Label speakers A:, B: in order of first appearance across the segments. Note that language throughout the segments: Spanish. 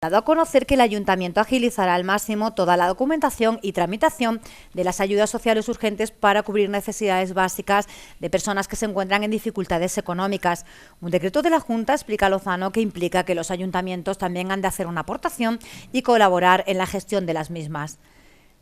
A: Dado a conocer que el Ayuntamiento agilizará al máximo toda la documentación y tramitación de las ayudas sociales urgentes para cubrir necesidades básicas de personas que se encuentran en dificultades económicas. Un decreto de la Junta, explica Lozano, que implica que los ayuntamientos también han de hacer una aportación y colaborar en la gestión de las mismas.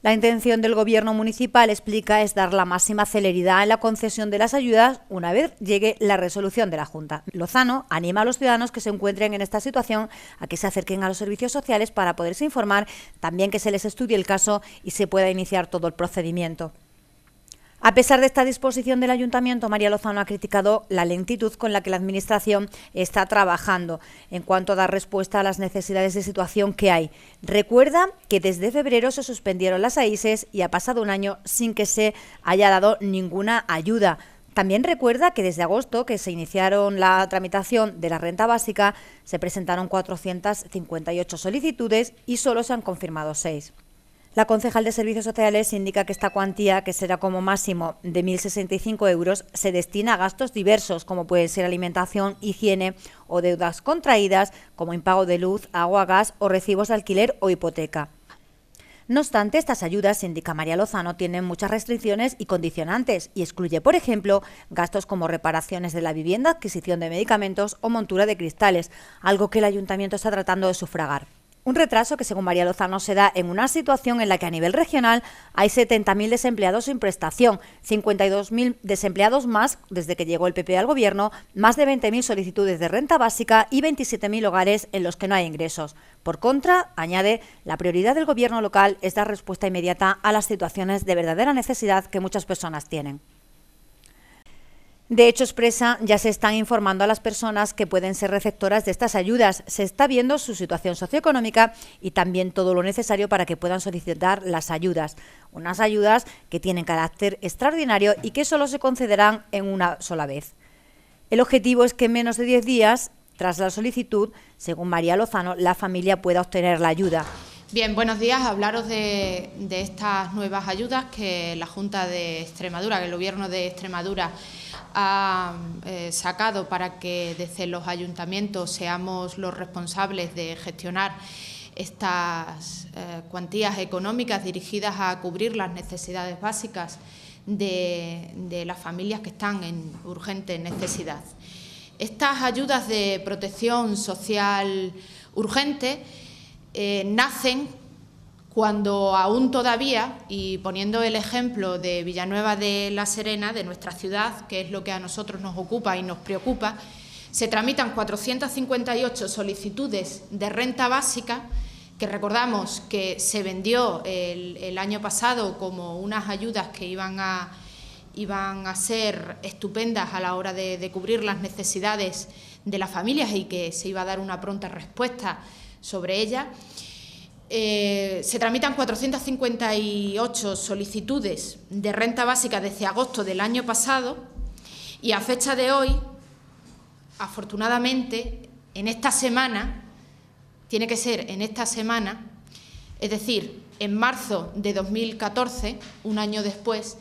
A: La intención del Gobierno municipal, explica, es dar la máxima celeridad en la concesión de las ayudas una vez llegue la resolución de la Junta. Lozano anima a los ciudadanos que se encuentren en esta situación a que se acerquen a los servicios sociales para poderse informar, también que se les estudie el caso y se pueda iniciar todo el procedimiento. A pesar de esta disposición del Ayuntamiento, María Lozano ha criticado la lentitud con la que la Administración está trabajando en cuanto a dar respuesta a las necesidades de situación que hay. Recuerda que desde febrero se suspendieron las AISES y ha pasado un año sin que se haya dado ninguna ayuda. También recuerda que desde agosto, que se iniciaron la tramitación de la renta básica, se presentaron 458 solicitudes y solo se han confirmado 6. La concejal de Servicios Sociales indica que esta cuantía, que será como máximo de 1.065 euros, se destina a gastos diversos, como pueden ser alimentación, higiene o deudas contraídas, como impago de luz, agua, gas o recibos de alquiler o hipoteca. No obstante, estas ayudas, indica María Lozano, tienen muchas restricciones y condicionantes y excluye, por ejemplo, gastos como reparaciones de la vivienda, adquisición de medicamentos o montura de cristales, algo que el Ayuntamiento está tratando de sufragar. Un retraso que, según María Lozano, se da en una situación en la que a nivel regional hay 70.000 desempleados sin prestación, 52.000 desempleados más desde que llegó el PP al Gobierno, más de 20.000 solicitudes de renta básica y 27.000 hogares en los que no hay ingresos. Por contra, añade, la prioridad del Gobierno local es dar respuesta inmediata a las situaciones de verdadera necesidad que muchas personas tienen. De hecho, expresa, ya se están informando a las personas que pueden ser receptoras de estas ayudas. Se está viendo su situación socioeconómica y también todo lo necesario para que puedan solicitar las ayudas. Unas ayudas que tienen carácter extraordinario y que solo se concederán en una sola vez. El objetivo es que en menos de 10 días, tras la solicitud, según María Lozano, la familia pueda obtener la ayuda.
B: Bien, buenos días. Hablaros de estas nuevas ayudas que la Junta de Extremadura, que el Gobierno de Extremadura ha sacado para que desde los ayuntamientos seamos los responsables de gestionar estas cuantías económicas dirigidas a cubrir las necesidades básicas de las familias que están en urgente necesidad. Estas ayudas de protección social urgente nacen cuando aún todavía, y poniendo el ejemplo de Villanueva de la Serena, de nuestra ciudad, que es lo que a nosotros nos ocupa y nos preocupa, se tramitan 458 solicitudes de renta básica, que recordamos que se vendió el año pasado como unas ayudas que iban a ser estupendas a la hora de cubrir las necesidades de las familias y que se iba a dar una pronta respuesta sobre ellas. Se tramitan 458 solicitudes de renta básica desde agosto del año pasado y a fecha de hoy, afortunadamente, en esta semana, tiene que ser en esta semana, es decir, en marzo de 2014, un año después,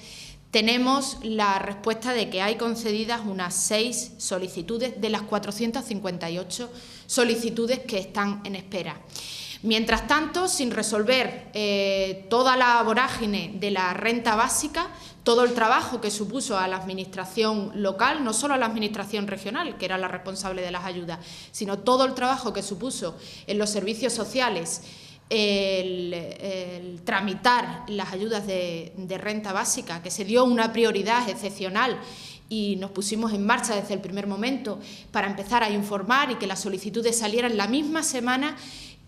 B: tenemos la respuesta de que hay concedidas unas 6 solicitudes de las 458 solicitudes que están en espera. Mientras tanto, sin resolver toda la vorágine de la renta básica, todo el trabajo que supuso a la Administración local, no solo a la Administración regional, que era la responsable de las ayudas, sino todo el trabajo que supuso en los servicios sociales el tramitar las ayudas de renta básica, que se dio una prioridad excepcional y nos pusimos en marcha desde el primer momento para empezar a informar y que las solicitudes salieran la misma semana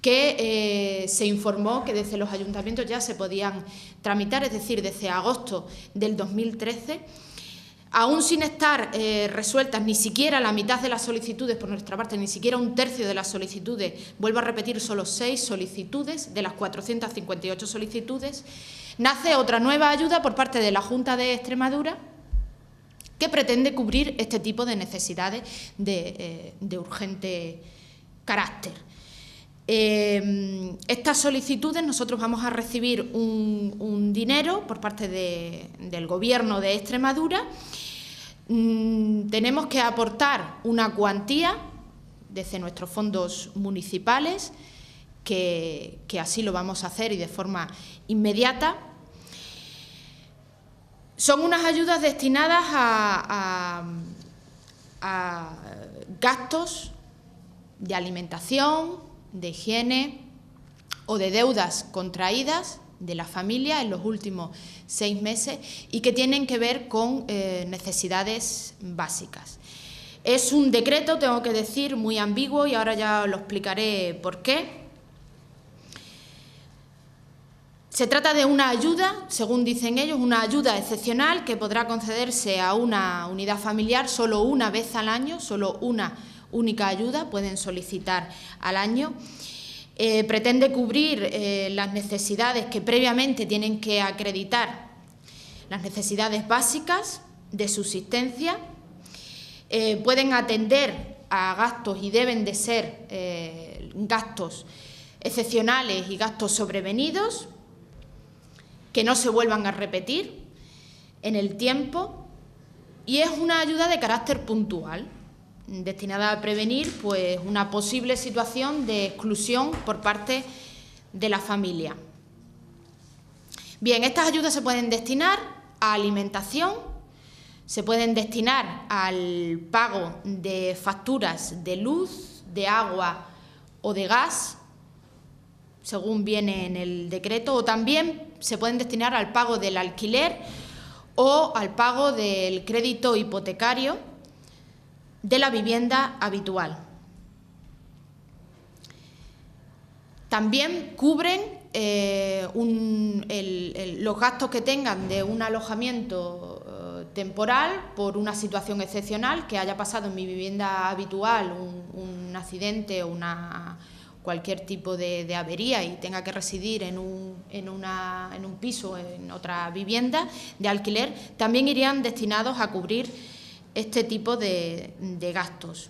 B: que se informó que desde los ayuntamientos ya se podían tramitar, es decir, desde agosto del 2013, aún sin estar resueltas ni siquiera la mitad de las solicitudes por nuestra parte, ni siquiera un tercio de las solicitudes, vuelvo a repetir, solo 6 solicitudes de las 458 solicitudes, nace otra nueva ayuda por parte de la Junta de Extremadura que pretende cubrir este tipo de necesidades de urgente carácter. Estas solicitudes nosotros vamos a recibir un dinero por parte del Gobierno de Extremadura. Tenemos que aportar una cuantía desde nuestros fondos municipales que así lo vamos a hacer y de forma inmediata. Son unas ayudas destinadas a gastos de alimentación, de higiene o de deudas contraídas de la familia en los últimos 6 meses y que tienen que ver con necesidades básicas. Es un decreto, tengo que decir, muy ambiguo y ahora ya lo explicaré por qué. Se trata de una ayuda, según dicen ellos, una ayuda excepcional que podrá concederse a una unidad familiar solo una vez al año, solo una única ayuda pueden solicitar al año. Pretende cubrir las necesidades que previamente tienen que acreditar, las necesidades básicas de subsistencia. Pueden atender a gastos y deben de ser gastos excepcionales y gastos sobrevenidos que no se vuelvan a repetir en el tiempo, y es una ayuda de carácter puntual, destinada a prevenir pues, una posible situación de exclusión por parte de la familia. Bien, estas ayudas se pueden destinar a alimentación, se pueden destinar al pago de facturas de luz, de agua o de gas, según viene en el decreto, o también se pueden destinar al pago del alquiler o al pago del crédito hipotecario de la vivienda habitual. También cubren los gastos que tengan de un alojamiento temporal por una situación excepcional, que haya pasado en mi vivienda habitual un accidente o cualquier tipo de avería y tenga que residir en un piso, en otra vivienda de alquiler, también irían destinados a cubrir este tipo de gastos.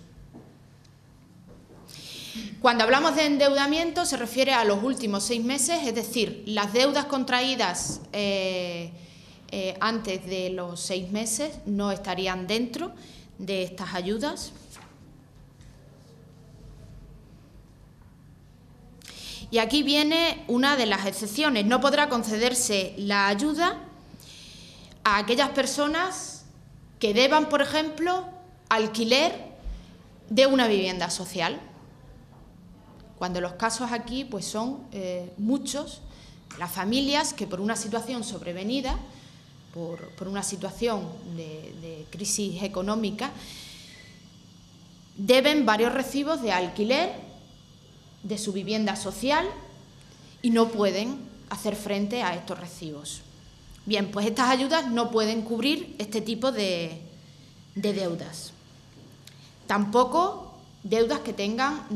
B: Cuando hablamos de endeudamiento se refiere a los últimos 6 meses, es decir, las deudas contraídas antes de los 6 meses no estarían dentro de estas ayudas. Y aquí viene una de las excepciones. No podrá concederse la ayuda a aquellas personas que deban, por ejemplo, alquiler de una vivienda social. Cuando los casos aquí pues son muchos, las familias que por una situación sobrevenida, por una situación de crisis económica, deben varios recibos de alquiler de su vivienda social y no pueden hacer frente a estos recibos. Bien, pues estas ayudas no pueden cubrir este tipo de deudas. Tampoco deudas que tengan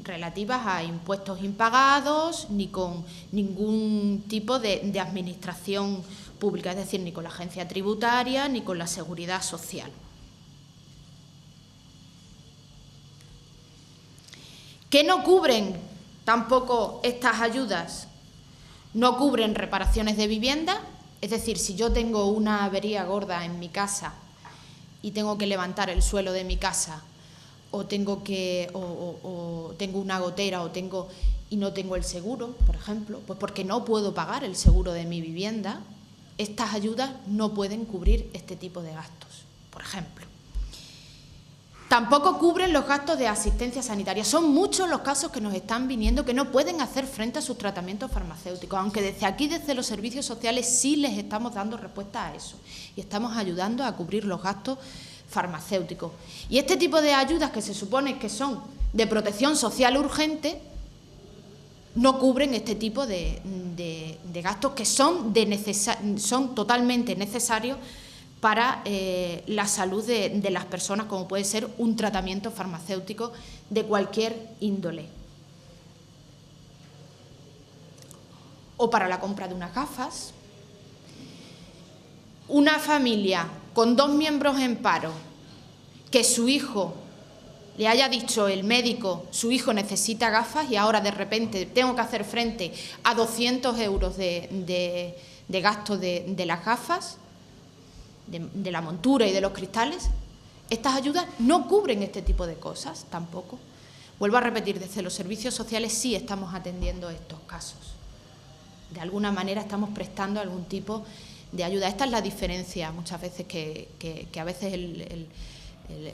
B: relativas a impuestos impagados ni con ningún tipo de administración pública, es decir, ni con la agencia tributaria ni con la seguridad social. ¿Qué no cubren tampoco estas ayudas? No cubren reparaciones de vivienda, es decir, si yo tengo una avería gorda en mi casa y tengo que levantar el suelo de mi casa, o tengo una gotera y no tengo el seguro, por ejemplo, pues porque no puedo pagar el seguro de mi vivienda, estas ayudas no pueden cubrir este tipo de gastos, por ejemplo. Tampoco cubren los gastos de asistencia sanitaria. Son muchos los casos que nos están viniendo que no pueden hacer frente a sus tratamientos farmacéuticos, aunque desde aquí, desde los servicios sociales, sí les estamos dando respuesta a eso y estamos ayudando a cubrir los gastos farmacéuticos. Y este tipo de ayudas que se supone que son de protección social urgente no cubren este tipo de gastos que son totalmente necesarios para la salud de las personas, como puede ser un tratamiento farmacéutico de cualquier índole. O para la compra de unas gafas. Una familia con 2 miembros en paro, que su hijo le haya dicho el médico, su hijo necesita gafas y ahora de repente tengo que hacer frente a 200 euros de gasto de las gafas, de la montura y de los cristales. Estas ayudas no cubren este tipo de cosas tampoco. Vuelvo a repetir, desde los servicios sociales sí estamos atendiendo estos casos. De alguna manera estamos prestando algún tipo de ayuda. Esta es la diferencia muchas veces que a veces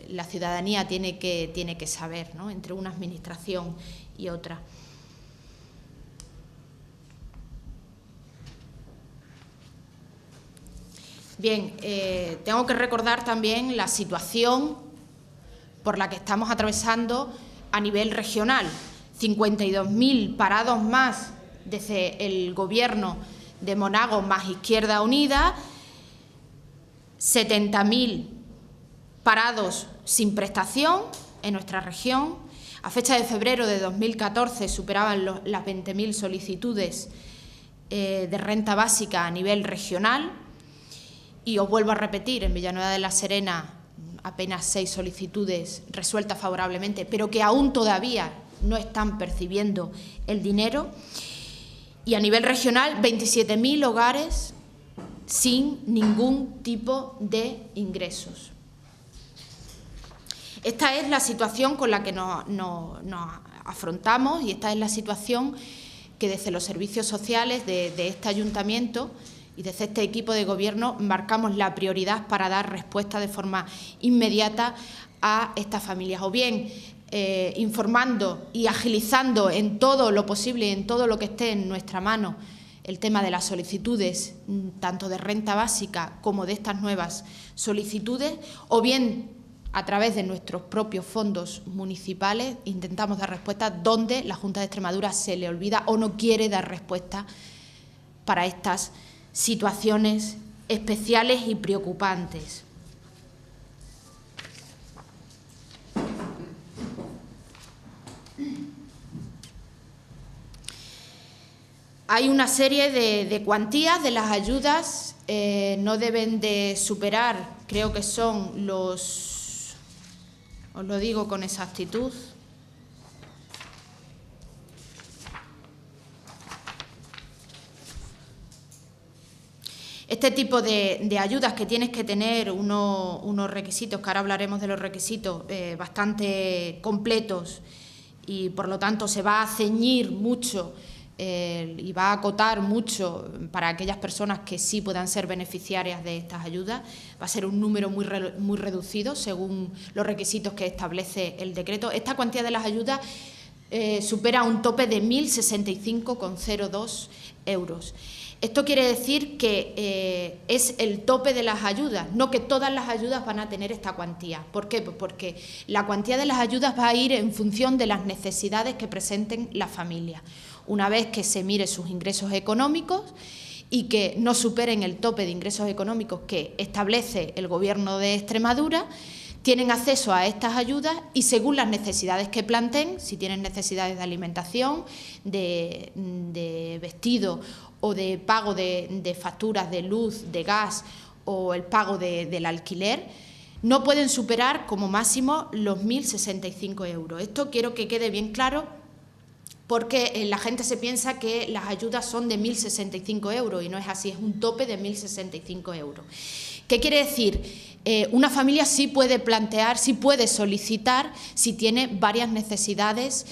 B: la ciudadanía tiene que saber, ¿no?, entre una administración y otra. Bien, tengo que recordar también la situación por la que estamos atravesando a nivel regional. 52.000 parados más desde el Gobierno de Monagos más Izquierda Unida, 70.000 parados sin prestación en nuestra región. A fecha de febrero de 2014 superaban las 20.000 solicitudes de renta básica a nivel regional. Y os vuelvo a repetir, en Villanueva de la Serena apenas 6 solicitudes resueltas favorablemente, pero que aún todavía no están percibiendo el dinero. Y a nivel regional, 27.000 hogares sin ningún tipo de ingresos. Esta es la situación con la que nos afrontamos y esta es la situación que desde los servicios sociales de este ayuntamiento y desde este equipo de gobierno marcamos la prioridad para dar respuesta de forma inmediata a estas familias, o bien informando y agilizando en todo lo posible y en todo lo que esté en nuestra mano el tema de las solicitudes, tanto de renta básica como de estas nuevas solicitudes, o bien a través de nuestros propios fondos municipales intentamos dar respuesta donde la Junta de Extremadura se le olvida o no quiere dar respuesta para estas situaciones especiales y preocupantes. Hay una serie de cuantías de las ayudas, no deben de superar, creo que son os lo digo con exactitud, este tipo de ayudas que tienes que tener unos requisitos, que ahora hablaremos de los requisitos, bastante completos y por lo tanto se va a ceñir mucho y va a acotar mucho para aquellas personas que sí puedan ser beneficiarias de estas ayudas. Va a ser un número muy reducido según los requisitos que establece el decreto. Esta cuantía de las ayudas supera un tope de 1.065,02 euros. Esto quiere decir que es el tope de las ayudas, no que todas las ayudas van a tener esta cuantía. ¿Por qué? Pues porque la cuantía de las ayudas va a ir en función de las necesidades que presenten las familias. Una vez que se mire sus ingresos económicos y que no superen el tope de ingresos económicos que establece el Gobierno de Extremadura, tienen acceso a estas ayudas y según las necesidades que planteen, si tienen necesidades de alimentación, de vestido o de pago de facturas de luz, de gas o el pago del alquiler, no pueden superar como máximo los 1.065 euros. Esto quiero que quede bien claro porque la gente se piensa que las ayudas son de 1.065 euros y no es así, es un tope de 1.065 euros. ¿Qué quiere decir? Una familia sí puede plantear, sí puede solicitar si tiene varias necesidades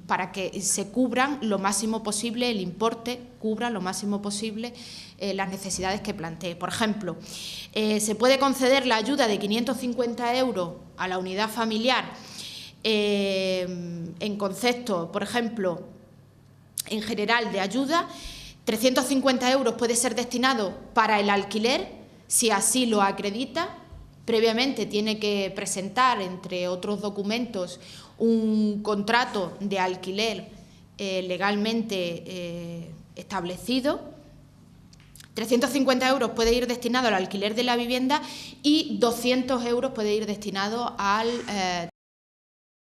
B: para que se cubran lo máximo posible, el importe cubra lo máximo posible las necesidades que plantee. Por ejemplo, se puede conceder la ayuda de 550 euros a la unidad familiar en concepto, por ejemplo, en general de ayuda. 350 euros puede ser destinado para el alquiler, si así lo acredita. Previamente tiene que presentar, entre otros documentos, un contrato de alquiler legalmente establecido. 350 euros puede ir destinado al alquiler de la vivienda y 200 euros puede ir destinado al